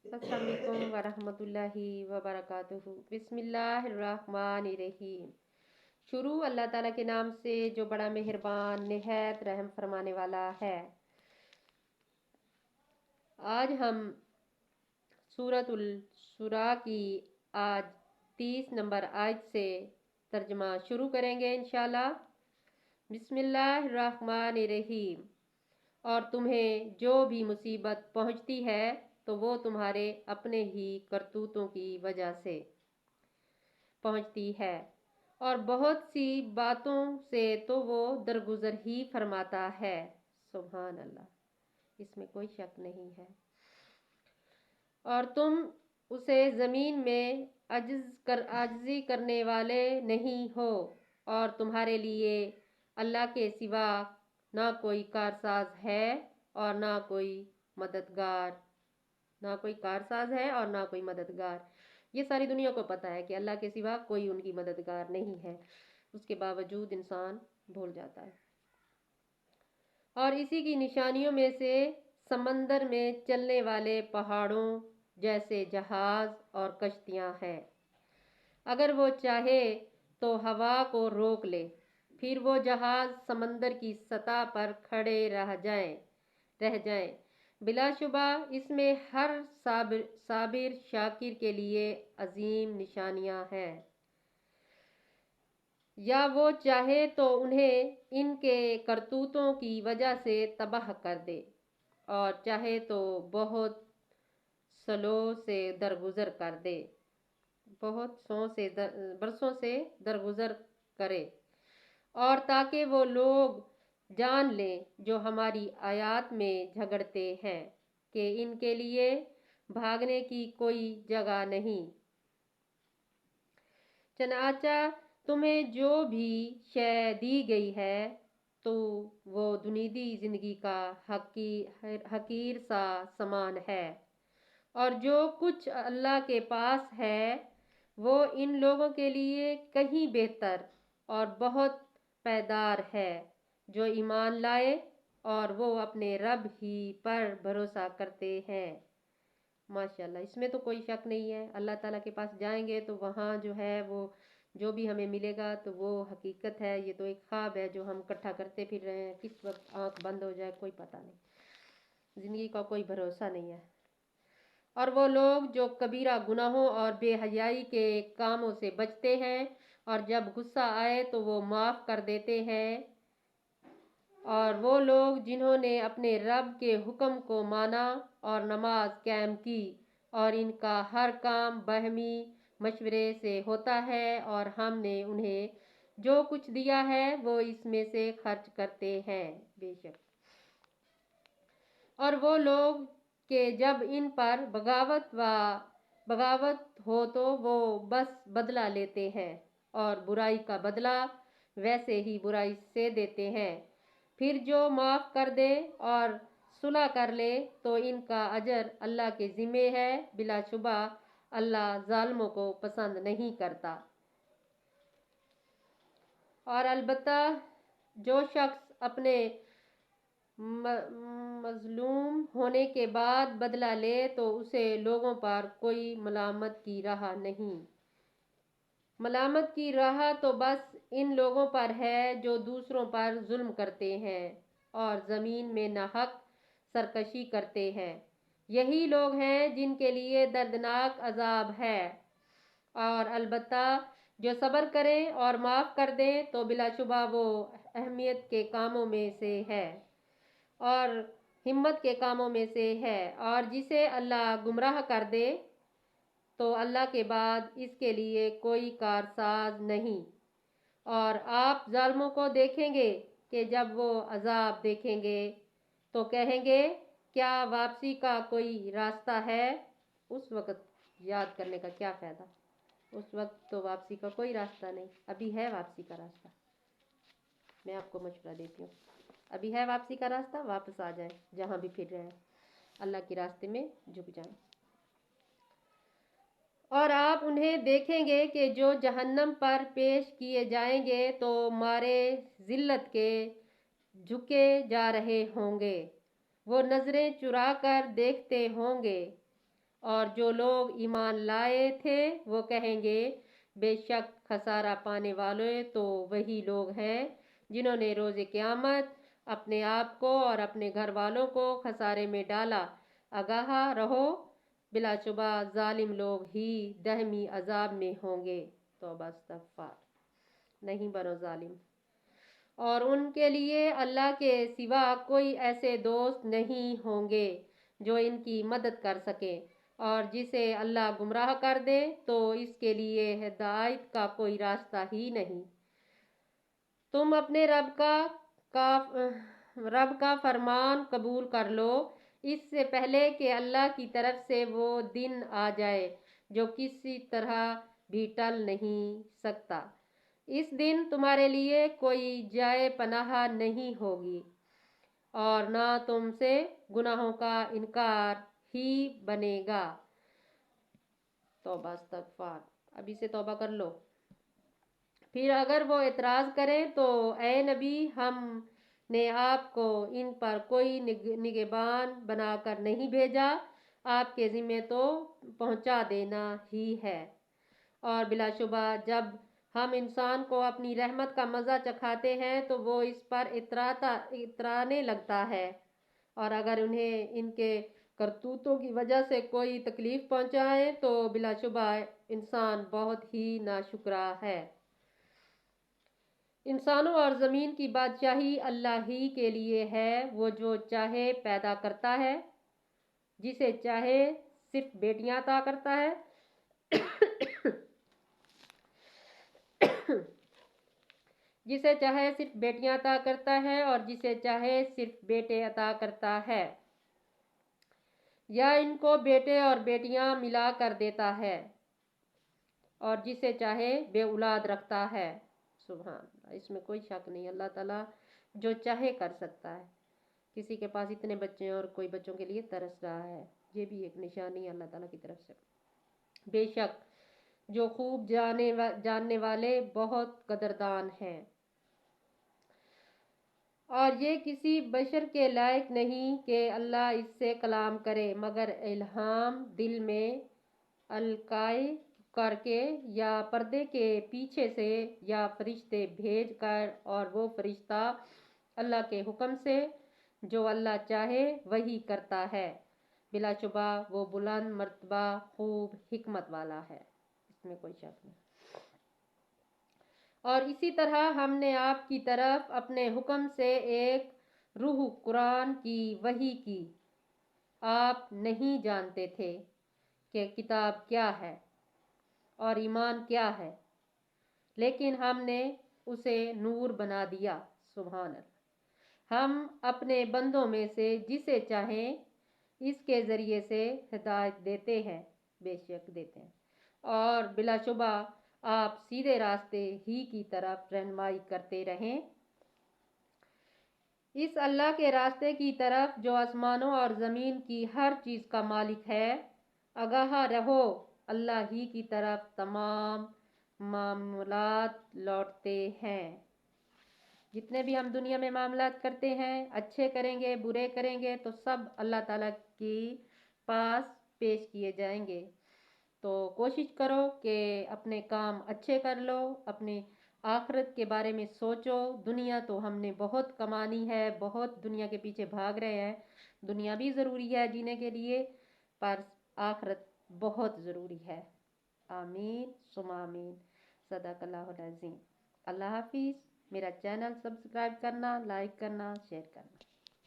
अस्सलाम वालेकुम वरहमतुल्लाहि वबरकातुहू। बिस्मिल्लाहिर्रहमानिर्रहीम। शुरू अल्लाह ताला के नाम से जो बड़ा मेहरबान निहायत रहम फरमाने वाला है। आज हम सूरतुल शुरा की आज 30 नंबर आयत से तर्जमा शुरू करेंगे इंशाल्लाह। बिस्मिल्लाहिर्रहमानिर्रहीम। और तुम्हें जो भी मुसीबत पहुंचती है तो वो तुम्हारे अपने ही करतूतों की वजह से पहुंचती है, और बहुत सी बातों से तो वो दरगुजर ही फरमाता है। सुभान अल्लाह, इसमें कोई शक नहीं है। और तुम उसे ज़मीन में आजिज़ी करने वाले नहीं हो, और तुम्हारे लिए अल्लाह के सिवा ना कोई कारसाज है और ना कोई मददगार। ये सारी दुनिया को पता है कि अल्लाह के सिवा कोई उनकी मददगार नहीं है, उसके बावजूद इंसान भूल जाता है। और इसी की निशानियों में से समंदर में चलने वाले पहाड़ों जैसे जहाज और कश्तियां हैं। अगर वो चाहे तो हवा को रोक ले, फिर वो जहाज समंदर की सतह पर खड़े रह जाएं। बिलाशुबा इसमें हर साबिर शाकिर के लिए अजीम निशानियां हैं। या वो चाहे तो उन्हें इनके करतूतों की वजह से तबाह कर दे, और चाहे तो बहुत बरसों से दरगुजर करे, और ताकि वो लोग जान लें जो हमारी आयत में झगड़ते हैं कि इनके लिए भागने की कोई जगह नहीं। चनाचा तुम्हें जो भी शय दी गई है तो वो दुनियावी जिंदगी का हकीर सा सामान है, और जो कुछ अल्लाह के पास है वो इन लोगों के लिए कहीं बेहतर और बहुत पायदार है जो ईमान लाए और वो अपने रब ही पर भरोसा करते हैं। माशाल्लाह, इसमें तो कोई शक नहीं है। अल्लाह ताला के पास जाएंगे तो वहाँ जो है वो जो भी हमें मिलेगा तो वो हकीकत है। ये तो एक ख्वाब है जो हम इकट्ठा करते फिर रहे हैं, किस वक्त आंख बंद हो जाए कोई पता नहीं। ज़िंदगी का कोई भरोसा नहीं है। और वो लोग जो कबीरा गुनाहों और बेहयाई के कामों से बचते हैं और जब गुस्सा आए तो वो माफ़ कर देते हैं, और वो लोग जिन्होंने अपने रब के हुक्म को माना और नमाज कायम की, और इनका हर काम बहमी मशवरे से होता है, और हमने उन्हें जो कुछ दिया है वो इसमें से खर्च करते हैं बेशक। और वो लोग के जब इन पर बगावत हो तो वो बस बदला लेते हैं, और बुराई का बदला वैसे ही बुराई से देते हैं। फिर जो माफ़ कर दे और सुलह कर ले तो इनका अजर अल्लाह के ज़िम्मे है। बिलाशुबा अल्लाह ज़ालिमों को पसंद नहीं करता। और अलबत्ता जो शख्स अपने मजलूम होने के बाद बदला ले तो उसे लोगों पर कोई मलामत की राह नहीं। मलामत की राह तो बस इन लोगों पर है जो दूसरों पर जुल्म करते हैं और ज़मीन में नाहक सरकशी करते हैं। यही लोग हैं जिनके लिए दर्दनाक अजाब है। और अलबत्ता जो सब्र करें और माफ़ कर दें तो बिलाशुबा वो अहमियत के कामों में से है और हिम्मत के कामों में से है। और जिसे अल्लाह गुमराह कर दे तो अल्लाह के बाद इसके लिए कोई कारसाज नहीं। और आप जालिमों को देखेंगे कि जब वो अजाब देखेंगे तो कहेंगे क्या वापसी का कोई रास्ता है। उस वक़्त याद करने का क्या फ़ायदा, उस वक्त तो वापसी का कोई रास्ता नहीं। अभी है वापसी का रास्ता, मैं आपको मशवरा देती हूँ, अभी है वापसी का रास्ता। वापस आ जाए, जहाँ भी फिर रहे हैं अल्लाह के रास्ते में झुक जाएं। और आप उन्हें देखेंगे कि जो जहन्नम पर पेश किए जाएंगे तो मारे जिल्लत के झुके जा रहे होंगे। वो नज़रें चुरा कर देखते होंगे اور جو لوگ ایمان لائے تھے وہ کہیں گے بے شک خسارہ پانے والے تو وہی لوگ ہیں جنہوں نے روز قیامت اپنے آپ کو اور اپنے گھر والوں کو خسارے میں ڈالا۔ آگاہ رہو، بلا شبہ ظالم لوگ ہی دہمی عذاب میں ہوں گے۔ توبہ استغفار، نہیں بنو ظالم۔ اور ان کے لیے اللہ کے سوا کوئی ایسے دوست نہیں ہوں گے جو ان کی مدد کر سکے، اور جسے اللہ گمراہ کر دے تو اس کے لیے ہدایت کا کوئی راستہ ہی نہیں۔ تم اپنے رب کا فرمان قبول کر لو اس سے پہلے کہ اللہ کی طرف سے وہ دن آ جائے جو کسی طرح بھی ٹل نہیں سکتا۔ اس دن تمہارے لیے کوئی جائے پناہ نہیں ہوگی اور نہ تم سے گناہوں کا انکار ہی بنے گا۔ توبہ استغفار، ابھی سے توبہ کر لو۔ پھر اگر وہ اعتراض کریں تو اے نبی، ہم نے آپ کو ان پر کوئی نگہبان بنا کر نہیں بھیجا، آپ کے ذمہ تو پہنچا دینا ہی ہے۔ اور بلا شبہ جب ہم انسان کو اپنی رحمت کا مزہ چکھاتے ہیں تو وہ اس پر اترانے لگتا ہے، اور اگر انہیں ان کے کرتوتوں کی وجہ سے کوئی تکلیف پہنچائے تو بلا شبہ انسان بہت ہی ناشکرا ہے۔ انسانوں اور زمین کی بادشاہی اللہ ہی کے لیے ہے، وہ جو چاہے پیدا کرتا ہے، جسے چاہے صرف بیٹیاں عطا کرتا ہے جسے چاہے صرف بیٹیاں عطا کرتا ہے اور جسے چاہے صرف بیٹے عطا کرتا ہے، یا ان کو بیٹے اور بیٹیاں ملا کر دیتا ہے، اور جسے چاہے بے اولاد رکھتا ہے۔ سبحان اللہ، اس میں کوئی شک نہیں، اللہ تعالیٰ جو چاہے کر سکتا ہے۔ کسی کے پاس اتنے بچے ہیں اور کوئی بچوں کے لیے ترس رہا ہے، یہ بھی ایک نشانی ہے اللہ تعالیٰ کی طرف سے۔ بے شک جو خوب جاننے والے بہت قدردان ہیں۔ اور یہ کسی بشر کے لائق نہیں کہ اللہ اس سے کلام کرے مگر الہام دل میں القائے کر کے، یا پردے کے پیچھے سے، یا فرشتے بھیج کر، اور وہ فرشتہ اللہ کے حکم سے، جو اللہ چاہے وہی کرتا ہے۔ بلا شبہ وہ بلند مرتبہ خوب حکمت والا ہے، اس میں کوئی شک نہیں۔ اور اسی طرح ہم نے آپ کی طرف اپنے حکم سے ایک روح قرآن کی وحی کی۔ آپ نہیں جانتے تھے کہ کتاب کیا ہے اور ایمان کیا ہے، لیکن ہم نے اسے نور بنا دیا۔ سبحان اللہ، ہم اپنے بندوں میں سے جسے چاہیں اس کے ذریعے سے ہدایت دیتے ہیں، بے شک دیتے ہیں، اور بلا شبہ آپ سیدھے راستے ہی کی طرف رہنمائی کرتے رہیں، اس اللہ کے راستے کی طرف جو آسمانوں اور زمین کی ہر چیز کا مالک ہے۔ آگاہ رہو، اللہ ہی کی طرف تمام معاملات لوٹتے ہیں۔ جتنے بھی ہم دنیا میں معاملات کرتے ہیں، اچھے کریں گے برے کریں گے تو سب اللہ تعالیٰ کے پاس پیش کیے جائیں گے۔ تو کوشش کرو کہ اپنے کام اچھے کر لو، اپنے آخرت کے بارے میں سوچو۔ دنیا تو ہم نے بہت کمانی ہے، بہت دنیا کے پیچھے بھاگ رہے ہیں، دنیا بھی ضروری ہے جینے کے لیے، پر آخرت بہت ضروری ہے۔ آمین ثم آمین، صدق اللہ العظیم۔ اللہ حافظ۔ میرا چینل سبسکرائب کرنا، لائک کرنا، شیئر کرنا۔